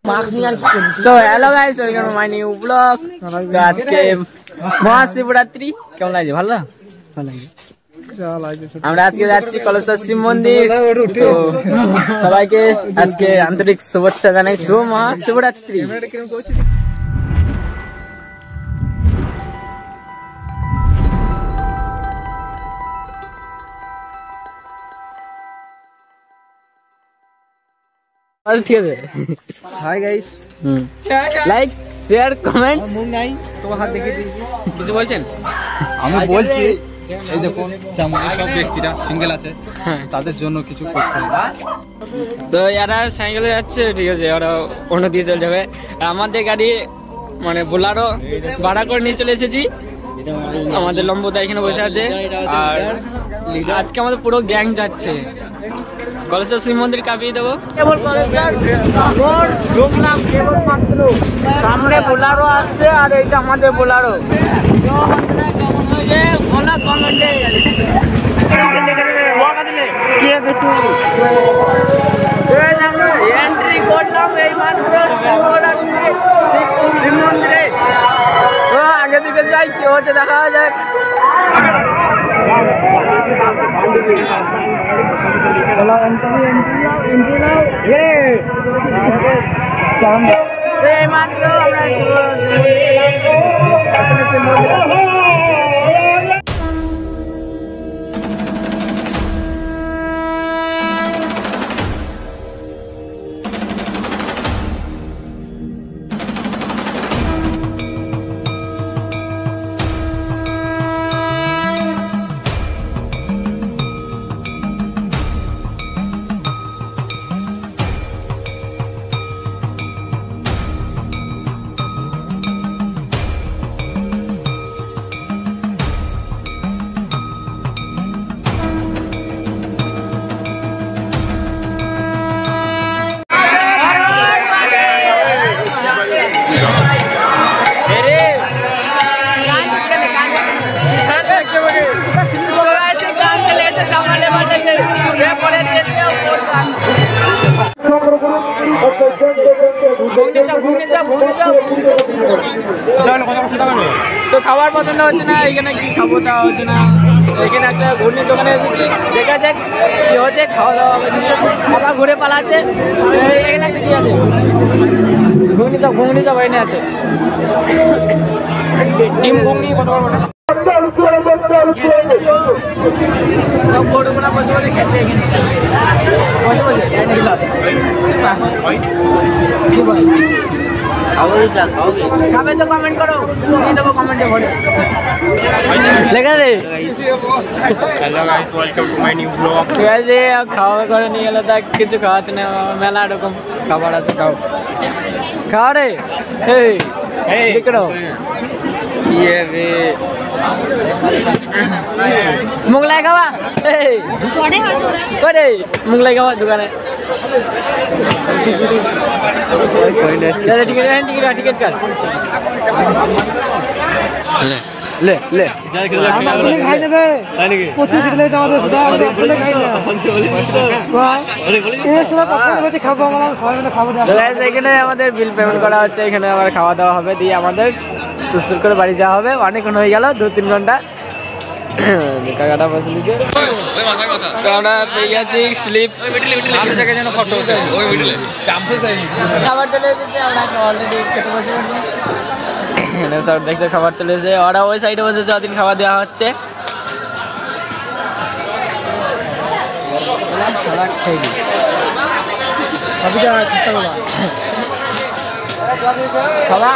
तो hello guys welcome to my new blog. तो आज के মহাশিবরাত্রি কেমন লাগছে? ভালো লাগছে। আমরা আজকে যাচ্ছি কলেশ্বর শিব মন্দির। তো সবাইকে আজকে আন্তরিক শুভেচ্ছা জানাই, শুভ মহাশিবরাত্রি। ঠিক আছে, hi guys, like share comment. মুখ নাই তো হাত দেখিয়ে দিয়েছি, কিছু বলছেন? আমি বলছি এই দেখুন সব ব্যক্তিরা সিঙ্গেল আছে তাদের জন্য কিছু করতে হবে। তো এরা সাইকেলে যাচ্ছে, ঠিক আছে, ওরা অন্য দিয়ে চলে যাবে। আমাদের গাড়ি মানে বোলারো ভাড়া করে নিয়ে চলে এসেছি। আমাদের লম্বদা এখানে বসে আছে, আর আজকে আমাদের পুরো গ্যাং যাচ্ছে কলেশ্বর শিব মন্দির কাঁপিয়ে দেবো। সামনে বোলারো আসছে, আর এইটা আমাদের বোলারো। এন্ট্রি করলাম এই মাত্র শিব মন্দিরে। আগে দিকে যাই, কি হচ্ছে দেখা যাক। মাত্র তো খাবার পছন্দ হচ্ছে না, এখানে কি খাবো তা হচ্ছে না। এখানে একটা ঘুরনির দোকানে এসেছি, দেখা যাক কি হচ্ছে। খাওয়া দাওয়া হবে, খাবার ঘুরে পালাচ্ছে। এখানে একটা কি আছে, ঘুগনি তো বাইনে আছে, ডিম ঘুগনি কত পারবো না। সব গরুগুলা বসে বসে খেয়েছে, বসে বসে খাবে তো কমেন্ট করো, দিয়ে দেবো কমেন্টে ভরে লেখা রে। ঠিক আছে, খাওয়া করে নিয়ে গেলে তা কিছু খাওয়াচ্ছে না, মেলা এরকম খাবার আছে। খাও খাও রে, মোগলাই খাওয়া, মোগলাই খাওয়া দোকানে। টিকিট কাট লে লে এখানে আমাদের বিল পেমেন্ট করা হচ্ছে, এখানে আবার খাওয়া দাওয়া হবে, দিয়ে আমাদের সুস্থ করে বাড়ি যাওয়া হবে। অনেকক্ষণ হয়ে গেল, 2-3 ঘন্টা কাটা বসে লিখে। তো আমরা পেয়ে গেছি স্লিপ, খাবার চলে এসেছে, আমরা অলরেডি খেতে বসে সব দেখতে খাবার চলে এসেছে। ওরা ওই সাইডে বসেছে, ওদিন খাবার দেওয়া হচ্ছে। খাওয়া